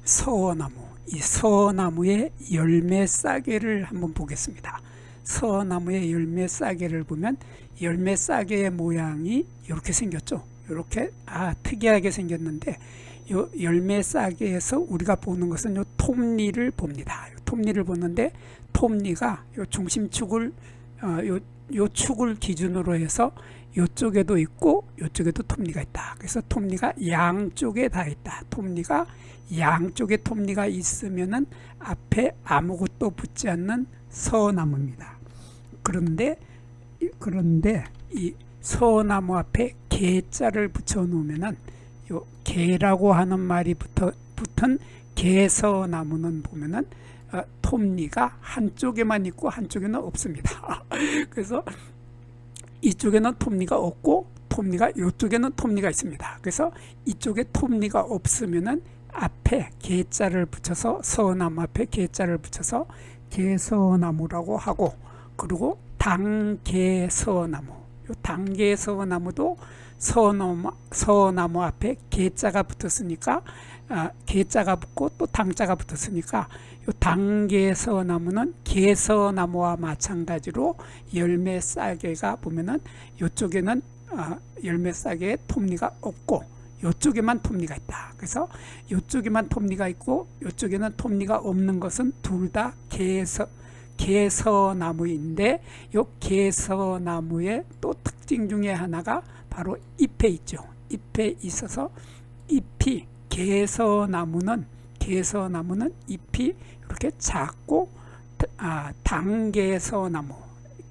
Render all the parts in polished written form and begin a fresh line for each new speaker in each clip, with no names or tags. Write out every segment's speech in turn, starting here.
서어나무, 이 서어나무의 열매 싸개를 한번 보겠습니다. 서어나무의 열매 싸개를 보면 열매 싸개의 모양이 이렇게 생겼죠. 이렇게 특이하게 생겼는데 요 열매 싸개에서 우리가 보는 것은 요 톱니를 봅니다. 요 톱니를 보는데 톱니가 요 중심축을 요 축을 기준으로 해서 이쪽에도 있고 이쪽에도 톱니가 있다. 그래서 톱니가 양쪽에 다 있다. 톱니가 양쪽에 톱니가 있으면은 앞에 아무것도 붙지 않는 서어나무입니다. 그런데 이 서어나무 앞에 개자를 붙여 놓으면은 요 개라고 하는 말이 붙은 개서나무는 보면은 톱니가 한쪽에만 있고 한쪽에는 없습니다. 그래서 이쪽에는 톱니가 없고 이쪽에는 톱니가 있습니다. 그래서 이쪽에 톱니가 없으면은 앞에 개자를 붙여서 서어나무 앞에 개자를 붙여서 개서나무라고 하고, 그리고 당개서나무, 요 당개서나무도 서어나무 앞에 개자가 붙었으니까 개자가 붙고 또 당자가 붙었으니까 요 당개서나무는 개서나무와 마찬가지로 열매 싸개가 보면은 이쪽에는 열매 싸개에 톱니가 없고 이쪽에만 톱니가 있다. 그래서 이쪽에만 톱니가 있고 이쪽에는 톱니가 없는 것은 둘 다 개서나무인데 이 개서나무의 또 특징 중에 하나가 바로 잎에 있죠. 잎에 있어서 잎이 개서나무는 잎이 이렇게 작고 당개서나무,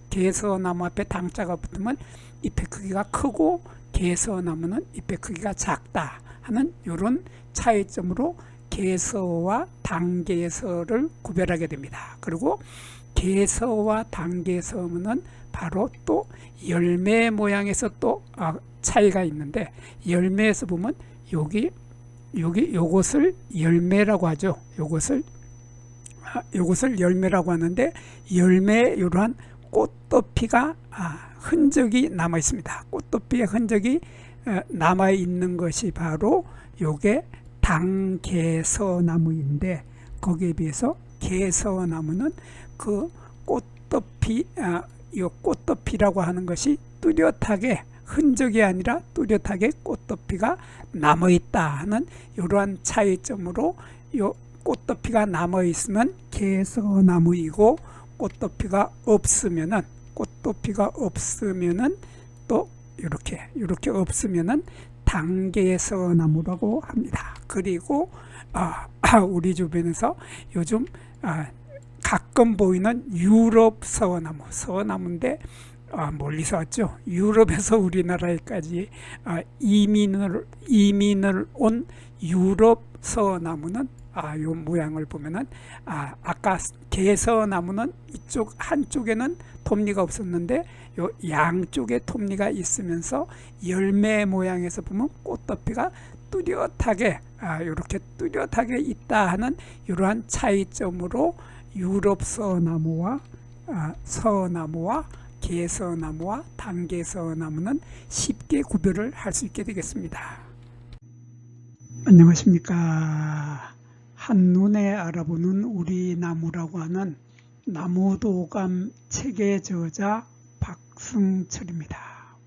개서나무 앞에 당자가 붙으면 잎의 크기가 크고 개서나무는 잎의 크기가 작다 하는 이런 차이점으로 개서와 당개서를 구별하게 됩니다. 그리고 개서와 당개서는 바로 또 열매 모양에서 또 차이가 있는데, 열매에서 보면 요것을 열매라고 하죠. 요것을 열매라고 하는데, 열매에 이러한 꽃도피가 흔적이 남아 있습니다. 꽃도피의 흔적이 남아 있는 것이 바로 요게 당개서나무인데, 거기에 비해서 개서나무는 그 꽃도피라고 하는 것이 뚜렷하게, 흔적이 아니라 뚜렷하게 꽃도피가 남아 있다 하는 이러한 차이점으로 요 꽃도피가 남아 있으면 개서나무이고, 꽃도피가 없으면은 또 이렇게 없으면은 당개서나무라고 합니다. 그리고 우리 주변에서 요즘 가끔 보이는 유럽 서어나무인데 멀리서 왔죠. 유럽에서 우리나라에까지 이민을 온 유럽 서어나무는 요 모양을 보면은 아까 개서나무는 이쪽 한쪽에는 톱니가 없었는데 요 양쪽에 톱니가 있으면서 열매 모양에서 보면 꽃도피가 뚜렷하게 이렇게 뚜렷하게 있다 하는 이러한 차이점으로 유럽 서어나무와 개서나무와 당개서나무는 쉽게 구별을 할 수 있게 되겠습니다. 안녕하십니까. 한눈에 알아보는 우리 나무라고 하는 나무도감 책의 저자 박승철입니다.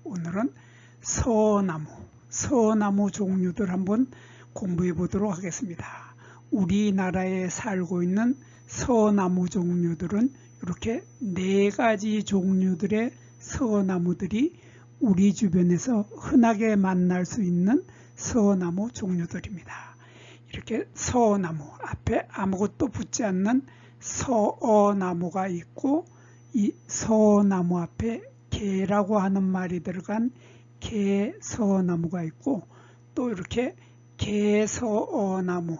오늘은 서어나무 종류들 한번 공부해 보도록 하겠습니다. 우리나라에 살고 있는 서어나무 종류들은 이렇게 4가지 종류들의 서어나무들이 우리 주변에서 흔하게 만날 수 있는 서어나무 종류들입니다. 이렇게 서어나무 앞에 아무것도 붙지 않는 서어나무가 있고, 이 서어나무 앞에 개라고 하는 말이 들어간 개서나무가 있고, 또 이렇게 개서나무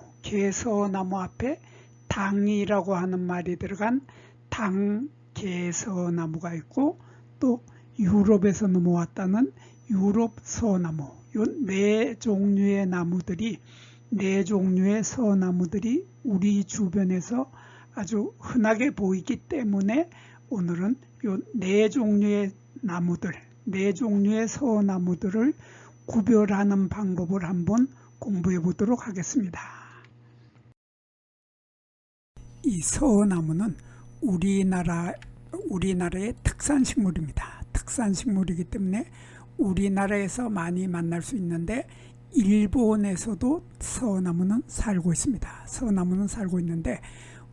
앞에 당이라고 하는 말이 들어간 당개서나무가 있고, 또 유럽에서 넘어왔다는 유럽 서나무, 이 4종류의 나무들이, 4종류의 서나무들이 우리 주변에서 아주 흔하게 보이기 때문에 오늘은 이 4종류의 나무들, 4종류의 서나무들을 구별하는 방법을 한번 공부해 보도록 하겠습니다. 이 서나무는 우리나라의 특산식물입니다. 특산식물이기 때문에 우리나라에서 많이 만날 수 있는데 일본에서도 서나무는 살고 있습니다. 서나무는 살고 있는데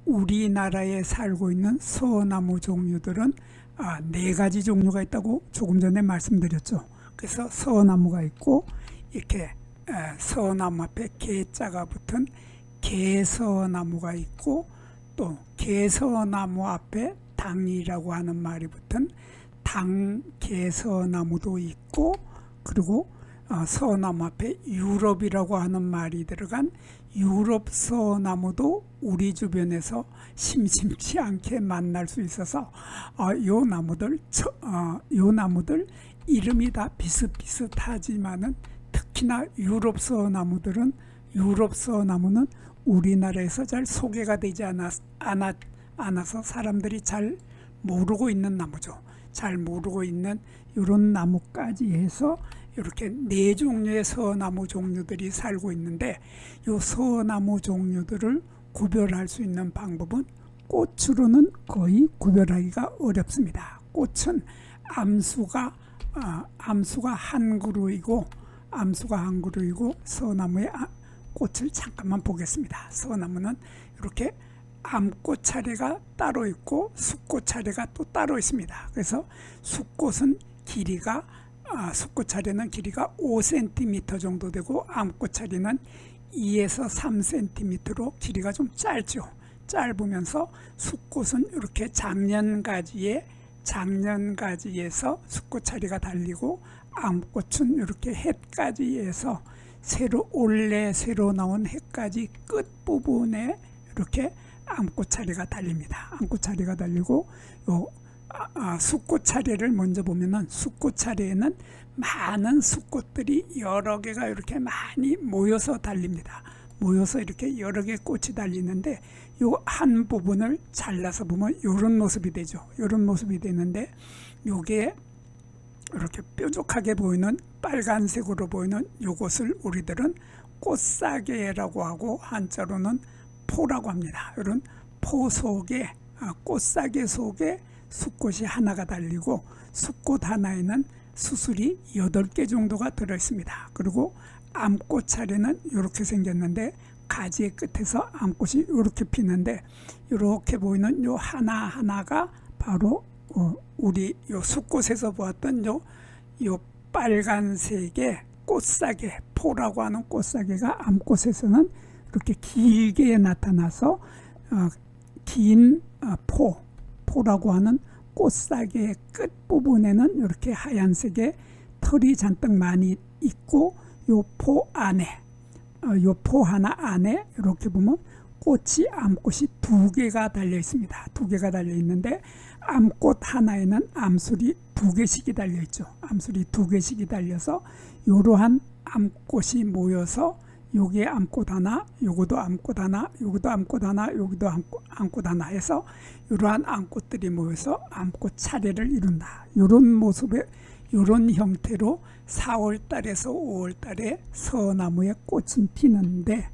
우리나라에 살고 있는 서나무 종류들은 4가지 종류가 있다고 조금 전에 말씀드렸죠. 그래서 서나무가 있고 이렇게 서나무 앞에 개자가 붙은 개서나무가 있고 또 개서나무 앞에 당이라고 하는 말이 붙은 당개서나무도 있고 그리고 서나무 앞에 유럽이라고 하는 말이 들어간 유럽서나무도 우리 주변에서 심심치 않게 만날 수 있어서 요 나무들 이름이 다 비슷비슷하지만은 특히나 유럽서나무는 우리나라에서 잘 소개가 되지 않아서 사람들이 잘 모르고 있는 나무죠. 잘 모르고 있는 이런 나무까지 해서 이렇게 4종류의 서나무 종류들이 살고 있는데 이 서나무 종류들을 구별할 수 있는 방법은 꽃으로는 거의 구별하기가 어렵습니다. 꽃은 암수가 한 그루이고 서나무의 꽃을 잠깐만 보겠습니다. 서나무는 이렇게 암꽃 차례가 따로 있고 숫꽃 차례가 또 따로 있습니다. 그래서 숫꽃은 숫꽃 차례는 길이가 5cm 정도 되고 암꽃 차례는 2에서 3cm로 길이가 좀 짧으면서 숫꽃은 이렇게 장년가지에서 숫꽃 차례가 달리고 암꽃은 이렇게 햇가지에서 새로 나온 햇가지 끝부분에 이렇게 암꽃 차례가 달립니다. 암꽃 차례가 달리고 숫꽃 차례를 먼저 보면은 숫꽃 차례에는 많은 숫꽃들이 여러 개가 이렇게 많이 모여서 달립니다. 모여서 이렇게 여러 개 꽃이 달리는데 요 한 부분을 잘라서 보면 이런 모습이 되죠. 이런 모습이 되는데 요게 이렇게 뾰족하게 보이는 빨간색으로 보이는 요것을 우리들은 꽃사계라고 하고 한자로는 포라고 합니다. 이런 포 속에 꽃사계 속에 숫꽃이 하나가 달리고 숫꽃 하나에는 수술이 8개 정도가 들어있습니다. 그리고 암꽃 차례는 이렇게 생겼는데 가지의 끝에서 암꽃이 이렇게 피는데 이렇게 보이는 요 하나하나가 바로 우리 요 숫꽃에서 보았던 요 빨간색의 꽃사계 포라고 하는 꽃사계가 암꽃에서는 이렇게 길게 나타나서 긴 포라고 하는 꽃사계의 끝부분에는 이렇게 하얀색의 털이 잔뜩 많이 있고 요 포 하나 안에 이렇게 보면 암꽃이 2개가 달려 있습니다. 2개가 달려 있는데 암꽃 하나에는 암술이 2개씩이 달려 있죠. 암술이 2개씩이 달려서 이러한 암꽃이 모여서 요게 암꽃 하나, 요것도 암꽃 하나, 요것도 암꽃 하나, 여기도 암꽃 하나 해서 이러한 암꽃들이 모여서 암꽃 차례를 이룬다. 이런 형태로 4월 달에서 5월 달에 서나무에 꽃은 피는데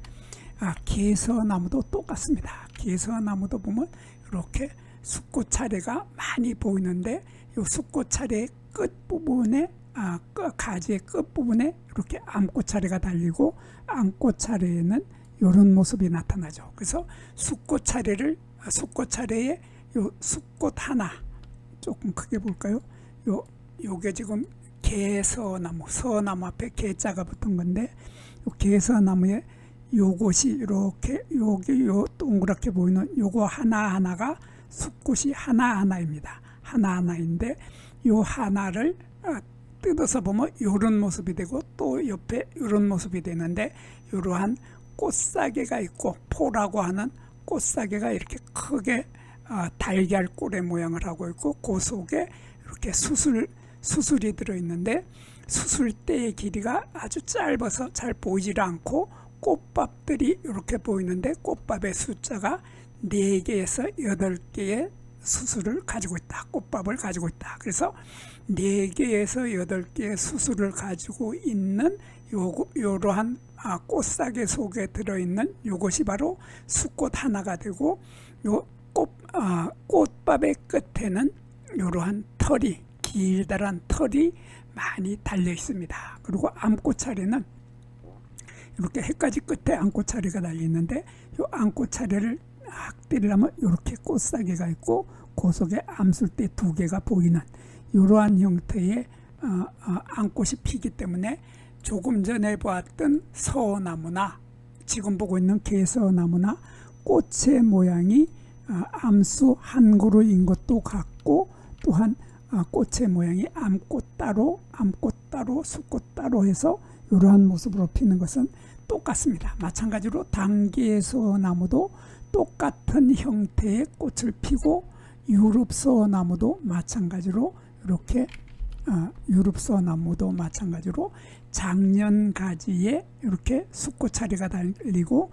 개서나무도 똑같습니다. 개서나무도 보면 이렇게 숫꽃 차례가 많이 보이는데 이 숫꽃 차례의 끝부분에 가지의 끝부분에 이렇게 암꽃 차례가 달리고 암꽃 차례에는 이런 모습이 나타나죠. 그래서 숫꽃 차례에 요 숫꽃 하나 조금 크게 볼까요? 요게 지금 서나무 앞에 개자가 붙은 건데 요 개서나무에 요것이 이렇게 요 동그랗게 보이는 요거 하나하나가 숫꽃이 하나하나입니다. 하나하나인데 요 하나를 뜯어서 보면 이런 모습이 되고 또 옆에 이런 모습이 되는데 이러한 꽃사계가 있고 포라고 하는 꽃사계가 이렇게 크게 달걀 꼴의 모양을 하고 있고 그 속에 이렇게 수술이 들어있는데 수술대의 길이가 아주 짧아서 잘 보이질 않고 꽃밥들이 이렇게 보이는데 꽃밥의 숫자가 4개에서 8개의 수술을 가지고 있다. 꽃밥을 가지고 있다. 그래서 4개에서 8개의 수술을 가지고 있는 요러한 꽃사계 속에 들어있는 요것이 바로 수꽃 하나가 되고, 요 꽃밥의 끝에는 이러한 털이, 길다란 털이 많이 달려 있습니다. 그리고 암꽃차례는 이렇게 해까지 끝에 암꽃차례가 달려 있는데, 이 암꽃차례를 확대를 하면 이렇게 꽃사계가 있고, 그 속에 암술대 2개가 보이는 이러한 형태의 암꽃이 피기 때문에, 조금 전에 보았던 서나무나 지금 보고 있는 개서나무나 꽃의 모양이 암수 한 그루인 것도 같고, 또한 꽃의 모양이 암꽃 따로, 수꽃 따로 해서 이러한 모습으로 피는 것은 똑같습니다. 마찬가지로 당개서나무도 똑같은 형태의 꽃을 피고, 유럽서나무도 마찬가지로 이렇게 유럽서나무도 마찬가지로 장년가지에 이렇게 수꽃차례가 달리고,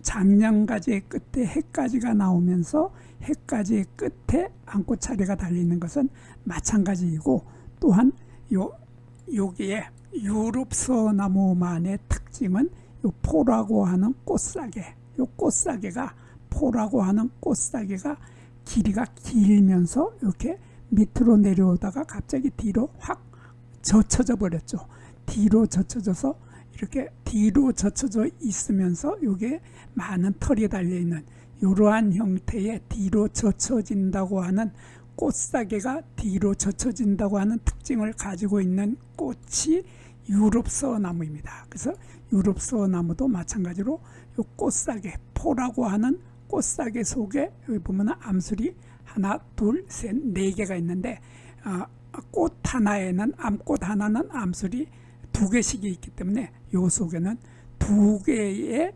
장년가지의 끝에 해가지가 나오면서 해가지의 끝에 암꽃차례가 달리는 것은 마찬가지이고, 또한 여기에 유럽서나무만의 특징은 요 포라고 하는 꽃사계, 요 꽃사계가, 포라고 하는 꽃사계가 길이가 길면서 이렇게 밑으로 내려오다가 갑자기 뒤로 확 젖혀져 버렸죠. 뒤로 젖혀져서 이렇게 뒤로 젖혀져 있으면서 여기에 많은 털이 달려있는 이러한 형태의 뒤로 젖혀진다고 하는 꽃사계가 뒤로 젖혀진다고 하는 특징을 가지고 있는 꽃이 유럽서나무입니다. 그래서 유럽서나무도 마찬가지로 이 꽃사계, 포라고 하는 꽃사계 속에 여기 보면 암술이 하나, 둘, 셋, 4개가 있는데, 꽃 하나에는, 암꽃 하나는 암술이 2개씩이 있기 때문에 요 속에는 2개의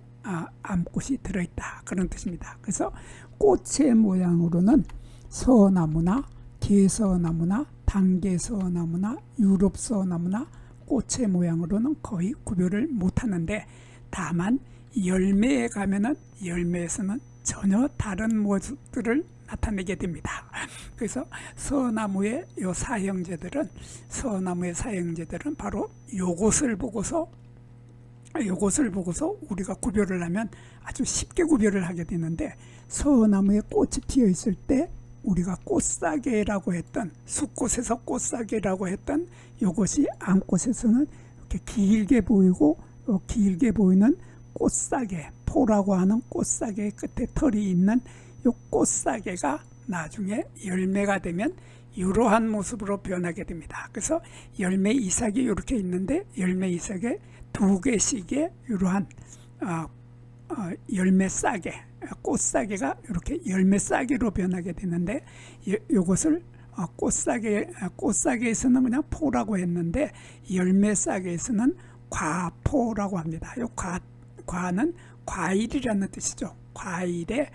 암꽃이 들어있다, 그런 뜻입니다. 그래서 꽃의 모양으로는 서나무나 개서나무나 당개서나무나 유럽서나무나 꽃의 모양으로는 거의 구별을 못하는데, 다만 열매에 가면은 열매에서는 전혀 다른 모습들을 나타내게 됩니다. 그래서 서나무의 사형제들은 바로 요것을 보고서 우리가 구별을 하면 아주 쉽게 구별을 하게 되는데, 서나무에 꽃이 피어 있을 때 우리가 꽃사계라고 했던, 수꽃에서 꽃사계라고 했던 요것이 암꽃에서는 이렇게 길게 보이고, 길게 보이는 꽃사계, 포라고 하는 꽃사계의 끝에 털이 있는 요 꽃사계가 나중에 열매가 되면 이러한 모습으로 변하게 됩니다. 그래서 열매 이삭이 이렇게 있는데, 열매 이삭에 2개씩의 이러한 열매 싸개, 꽃사계가 이렇게 열매 싸개로 변하게 되는데, 이것을 꽃사계에서는 그냥 포라고 했는데, 열매 싸개에서는 과포라고 합니다. 이 과는 과일이라는 뜻이죠. 과실의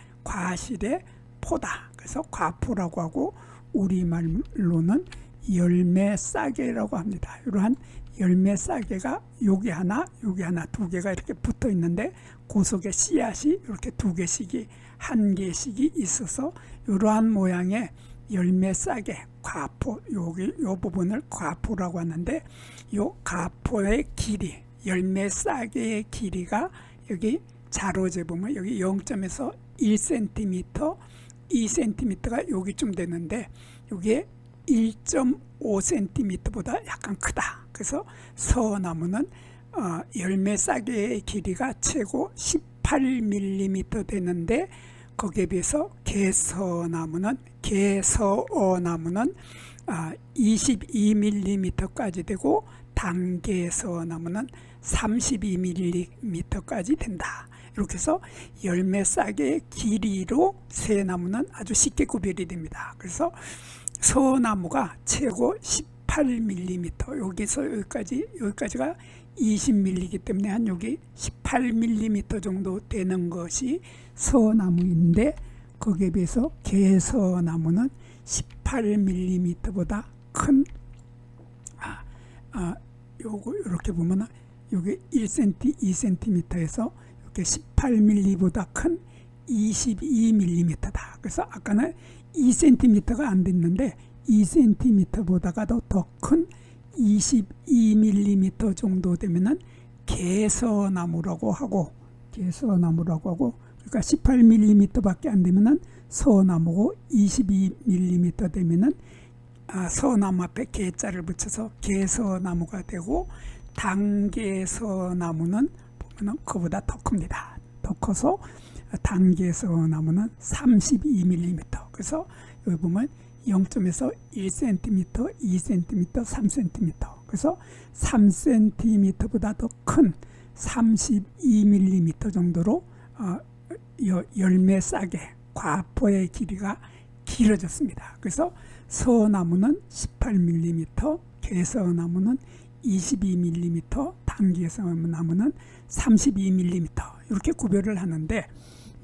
포다. 그래서 과포라고 하고, 우리말로는 열매 싸개라고 합니다. 이러한 열매 싸개가 여기 하나 2개가 이렇게 붙어 있는데, 그 속에 씨앗이 이렇게 2개씩이, 1개씩이 있어서 이러한 모양의 열매 싸개, 과포, 요 부분을 과포라고 하는데, 요 과포의 길이, 열매 싸개의 길이가 여기 자로 재보면 여기 0점에서 1cm, 2cm가 여기쯤 되는데, 여기에 1.5cm보다 약간 크다. 그래서 서나무는 열매 싸개의 길이가 최고 18mm 되는데, 거기에 비해서 개서나무는 22mm까지 되고, 당개서나무는 32mm까지 된다. 이렇게 해서 열매 싸개의 길이로 새 나무는 아주 쉽게 구별이 됩니다. 그래서 서나무가 최고 18mm, 여기서 여기까지가 20mm이기 때문에 한 여기 18mm 정도 되는 것이 서나무인데, 거기에 비해서 개서나무는 18mm보다 큰, 요거 이렇게 보면은 여기 1cm, 2cm에서 이렇게 18mm보다 큰 22mm다. 그래서 아까는 2cm가 안 됐는데 2cm보다가 더 큰 22mm 정도 되면은 개서나무라고 하고, 그러니까 18mm밖에 안 되면은 서나무고, 22mm 되면은 서나무 앞에 개자를 붙여서 개서나무가 되고, 당개서나무는 보면은 그보다 더 큽니다. 더 커서 당개서나무는 32mm. 그래서 여기 보면 0점에서 1cm, 2cm, 3cm. 그래서 3cm보다 더 큰 32mm 정도로 열매 싹의 과포의 길이가 길어졌습니다. 그래서 서나무는 18mm, 개서나무는 22mm, 당개서나무는 32mm 이렇게 구별을 하는데,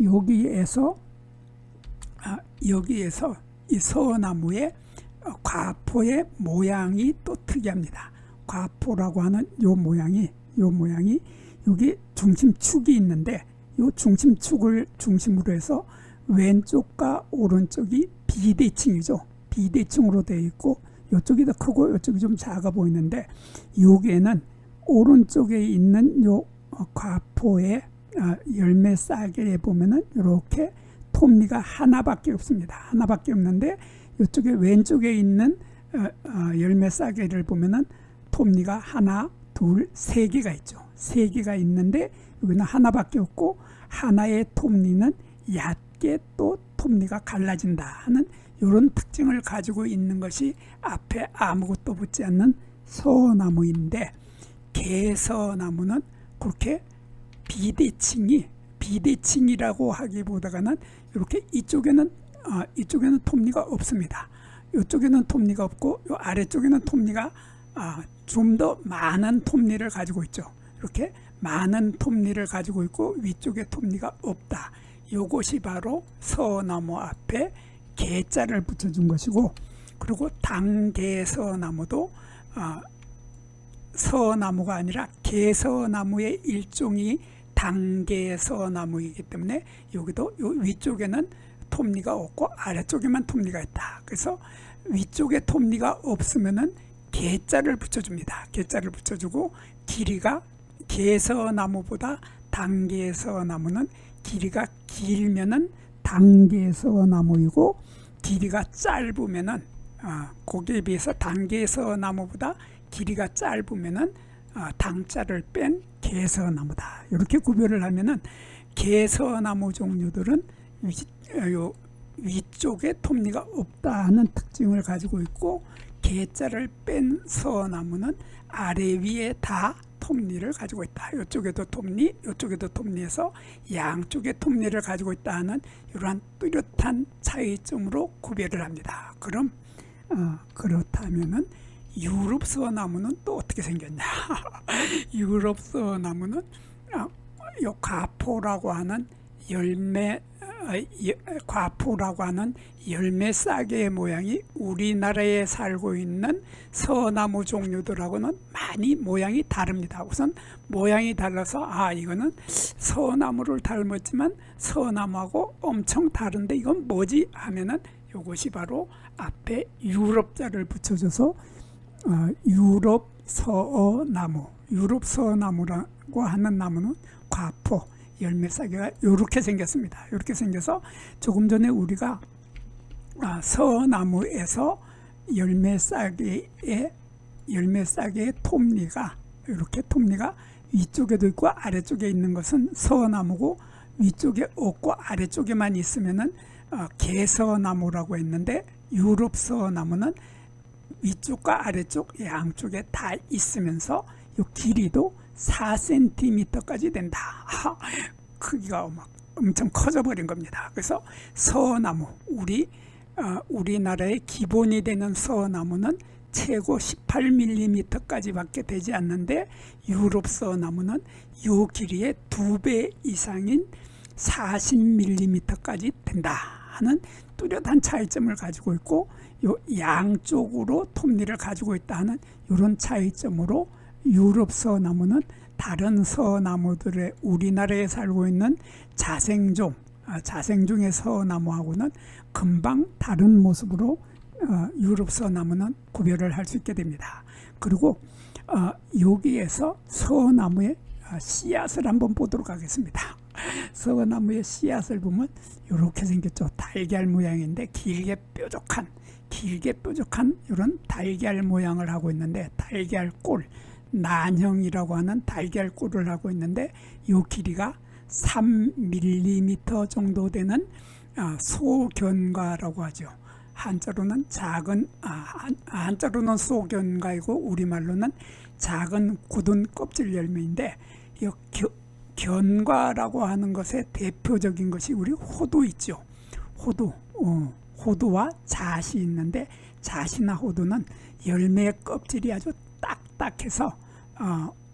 여기에서 이 서나무의 과포의 모양이 또 특이합니다. 과포라고 하는 요 모양이 여기 중심축이 있는데, 요 중심축을 중심으로 해서 왼쪽과 오른쪽이 비대칭이죠. 비대칭으로 되어 있고, 이쪽이 더 크고 이쪽이 좀 작아 보이는데, 여기에는 오른쪽에 있는 요 과포의 열매 싹에 보면은 이렇게 톱니가 하나밖에 없습니다. 하나밖에 없는데, 이쪽에 왼쪽에 있는 열매 싹을 보면은 톱니가 하나, 둘, 세 개가 있죠. 세 개가 있는데 여기는 하나밖에 없고, 하나의 톱니는 얕게 또 톱니가 갈라진다 하는 이런 특징을 가지고 있는 것이 앞에 아무것도 붙지 않는 서나무인데, 개서나무는 그렇게 비대칭이라고 하기보다는 이렇게 이쪽에는 톱니가 없습니다. 이쪽에는 톱니가 없고, 이 아래쪽에는 톱니가 좀 더 많은 톱니를 가지고 있죠. 이렇게 많은 톱니를 가지고 있고, 위쪽에 톱니가 없다. 이것이 바로 서나무 앞에 개자를 붙여준 것이고, 그리고 당개서나무도 서나무가 아니라 개서나무의 일종이 당개서나무이기 때문에 여기도 요 위쪽에는 톱니가 없고 아래쪽에만 톱니가 있다. 그래서 위쪽에 톱니가 없으면은 개자를 붙여줍니다. 개자를 붙여주고, 길이가 개서나무보다 당개서나무는 길이가 길면은 당개서나무이고, 길이가 짧으면은 거기에 비해서 당개서나무보다 길이가 짧으면은 당자를 뺀 개서나무다. 이렇게 구별을 하면은 개서나무 종류들은 위쪽에 톱니가 없다는 특징을 가지고 있고, 개자를 뺀 서나무는 아래 위에 다 톱니를 가지고 있다. 이쪽에도 톱니, 이쪽에도 톱니에서 양쪽에 톱니를 가지고 있다는 이러한 뚜렷한 차이점으로 구별을 합니다. 그럼 그렇다면은 유럽 서나무는 또 어떻게 생겼냐? 유럽 서나무는 요 과포라고 하는 열매 싹의 모양이 우리나라에 살고 있는 서나무 종류들하고는 많이 모양이 다릅니다. 우선 모양이 달라서 이거는 서나무를 닮았지만 서나무하고 엄청 다른데 이건 뭐지 하면은 이것이 바로 앞에 유럽자를 붙여줘서 유럽 서나무라고 하는 나무는 과포 열매 싹이가 이렇게 생겼습니다. 이렇게 생겨서 조금 전에 우리가 서나무에서 열매 싹의 톱니가 이렇게 톱니가 위쪽에도 있고 아래쪽에 있는 것은 서나무고, 위쪽에 없고 아래쪽에만 있으면은 개서나무라고 했는데, 유럽 서나무는 위쪽과 아래쪽 양쪽에 다 있으면서 이 길이도 4cm까지 된다. 크기가 엄청 커져버린 겁니다. 그래서 서나무, 우리나라의 기본이 되는 서나무는 최고 18mm까지밖에 되지 않는데, 유럽 서나무는 이 길이의 2배 이상인 40mm까지 된다 하는 뚜렷한 차이점을 가지고 있고, 요 양쪽으로 톱니를 가지고 있다 하는 이런 차이점으로 유럽 서나무는 다른 서나무들의 우리나라에 살고 있는 자생종, 자생중의 서나무하고는 금방 다른 모습으로 유럽 서나무는 구별을 할 수 있게 됩니다. 그리고 여기에서 서나무의 씨앗을 한번 보도록 하겠습니다. 서나무의 씨앗을 보면 이렇게 생겼죠. 달걀 모양인데 길게 뾰족한 이런 달걀 모양을 하고 있는데, 달걀꼴, 난형이라고 하는 달걀꼴을 하고 있는데, 이 길이가 3mm 정도 되는 소견과라고 하죠. 한자로는 한자로는 소견과이고 우리말로는 작은 굳은 껍질 열매인데, 이 견과라고 하는 것의 대표적인 것이 우리 호두 있죠. 호두와 잣이 있는데, 잣이나 호두는 열매의 껍질이 아주 딱딱해서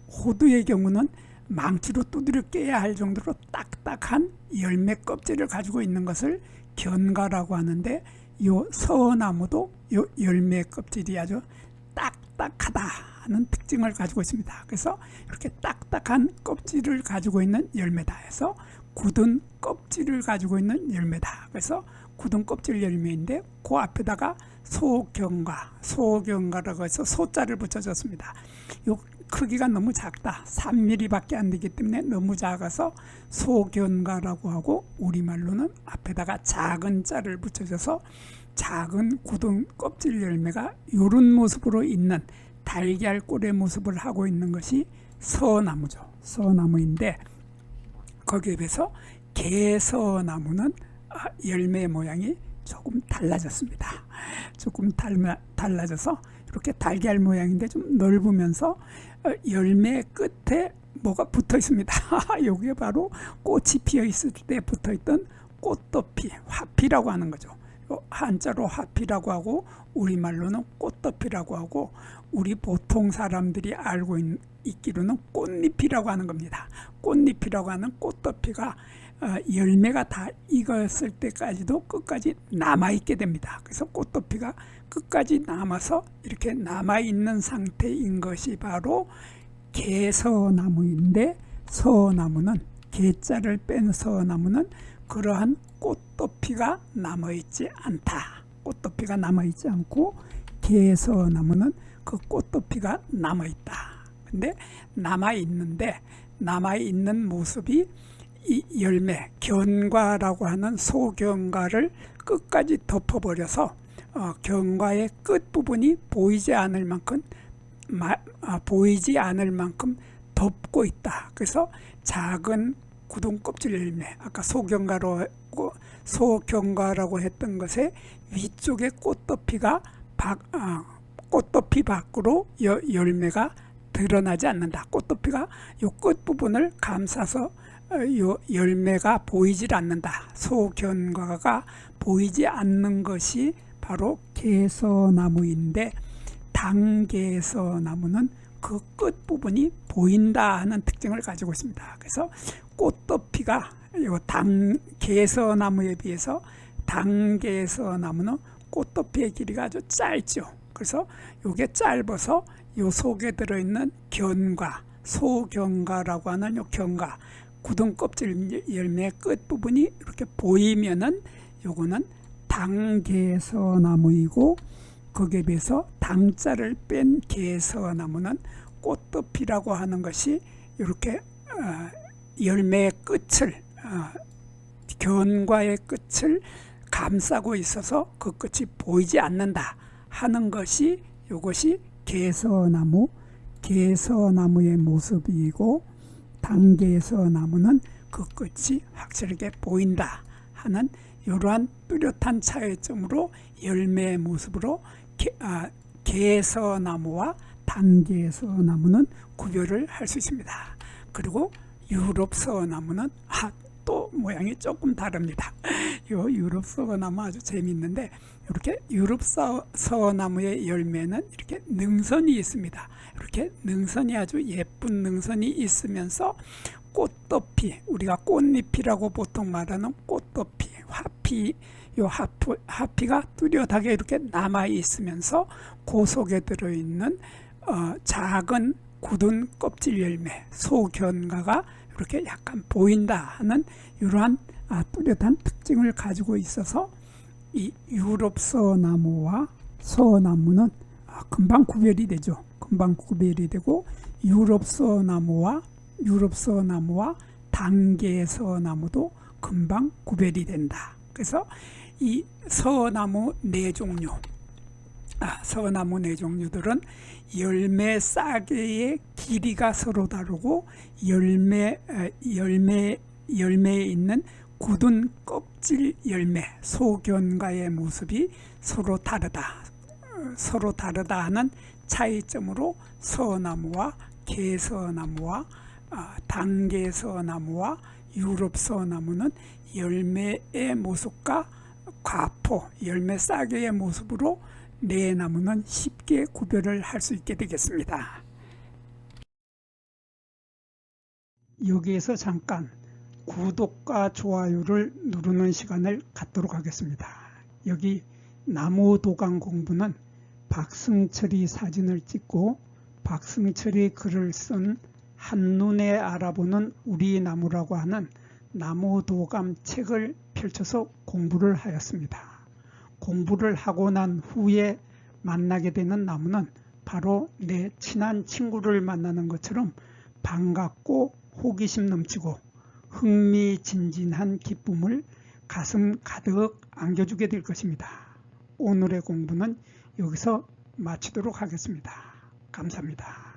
호두의 경우는 망치로 두드려 깨야 할 정도로 딱딱한 열매 껍질을 가지고 있는 것을 견과라고 하는데, 요 서나무도 요 열매 껍질이 아주 딱딱하다는 특징을 가지고 있습니다. 그래서 이렇게 딱딱한 껍질을 가지고 있는 열매다 해서 굳은 껍질을 가지고 있는 열매다. 그래서 굳은 껍질 열매인데, 그 앞에다가 소견과라고 해서 소자를 붙여줬습니다. 요 크기가 너무 작다. 3mm밖에 안 되기 때문에 너무 작아서 소견과라고 하고, 우리말로는 앞에다가 작은 자를 붙여줘서 작은 굳은 껍질 열매가 이런 모습으로 있는 달걀꼴의 모습을 하고 있는 것이 서나무죠. 서나무인데, 거기에 비해서 개서나무는 열매 모양이 조금 달라졌습니다. 조금 달라져서 이렇게 달걀 모양인데 좀 넓으면서 열매 끝에 뭐가 붙어 있습니다. 여기에 바로 꽃이 피어 있을 때 붙어 있던 꽃덮이, 화피라고 하는 거죠. 한자로 화피라고 하고 우리말로는 꽃덮이라고 하고, 우리 보통 사람들이 알고 있기로는 꽃잎이라고 하는 겁니다. 꽃잎이라고 하는 꽃덮이가 열매가 다 익었을 때까지도 끝까지 남아있게 됩니다. 그래서 꽃덮이가 끝까지 남아서 이렇게 남아있는 상태인 것이 바로 개서나무인데, 서나무는, 개자를 뺀 서나무는 그러한 꽃덮이가 남아있지 않다. 꽃덮이가 남아있지 않고, 개서나무는 그 꽃덮이가 남아있다. 근데 남아있는 모습이 이 열매, 견과라고 하는 소견과를 끝까지 덮어버려서 견과의 끝부분이 보이지 않을 만큼 덮고 있다. 그래서 작은 굳은 껍질 열매, 아까 소견과라고 했던 것의 위쪽에 꽃덮이 밖으로 열매가 드러나지 않는다. 꽃덮이가 이 끝부분을 감싸서 요 열매가 보이질 않는다. 소견과가 보이지 않는 것이 바로 개서나무인데, 당개서나무는 그 끝부분이 보인다 하는 특징을 가지고 있습니다. 그래서 꽃덮이가 요 개서나무에 비해서 당개서나무는 꽃덮이의 길이가 아주 짧죠. 그래서 이게 짧아서 요 속에 들어있는 견과, 소견과라고 하는 요 견과, 굳은 껍질 열매의 끝부분이 이렇게 보이면은 요거는 당개서나무이고, 거기에 비해서 당자를 뺀 개서나무는 꽃덮이라고 하는 것이 이렇게 열매의 끝을, 견과의 끝을 감싸고 있어서 그 끝이 보이지 않는다 하는 것이, 이것이 개서나무의 모습이고, 당개서나무는 그 끝이 확실하게 보인다 하는 이러한 뚜렷한 차이점으로 열매의 모습으로 개서나무와 당개서나무는 구별을 할 수 있습니다. 그리고 유럽 서나무는 또 모양이 조금 다릅니다. 이 유럽 서나무 아주 재미있는데, 이렇게 유럽 서나무의 열매는 이렇게 능선이 있습니다. 이렇게 능선이, 아주 예쁜 능선이 있으면서 꽃덮이, 우리가 꽃잎이라고 보통 말하는 꽃덮이, 화피가 뚜렷하게 이렇게 남아 있으면서 그 속에 들어있는 작은 굳은 껍질 열매, 소견과가 이렇게 약간 보인다 하는 이러한 뚜렷한 특징을 가지고 있어서 이 유럽 서나무와 서나무는 금방 구별이 되죠. 금방 구별이 되고 유럽 서나무와 단계 서나무도 금방 구별이 된다. 그래서 이 서나무 네 종류, 서나무 네 종류들은 열매 싸개의 길이가 서로 다르고 열매에 있는 굳은 껍질 열매 소견과의 모습이 서로 다르다 하는 차이점으로 서나무와 개서나무와 단계서나무와 유럽서나무는 열매의 모습과 과포, 열매 싸개의 모습으로 네 나무는 쉽게 구별을 할 수 있게 되겠습니다. 여기에서 잠깐 구독과 좋아요를 누르는 시간을 갖도록 하겠습니다. 여기 나무 도감 공부는 박승철이 사진을 찍고 박승철이 글을 쓴 한눈에 알아보는 우리 나무라고 하는 나무 도감 책을 펼쳐서 공부를 하였습니다. 공부를 하고 난 후에 만나게 되는 나무는 바로 내 친한 친구를 만나는 것처럼 반갑고 호기심 넘치고 흥미진진한 기쁨을 가슴 가득 안겨주게 될 것입니다. 오늘의 공부는 여기서 마치도록 하겠습니다. 감사합니다.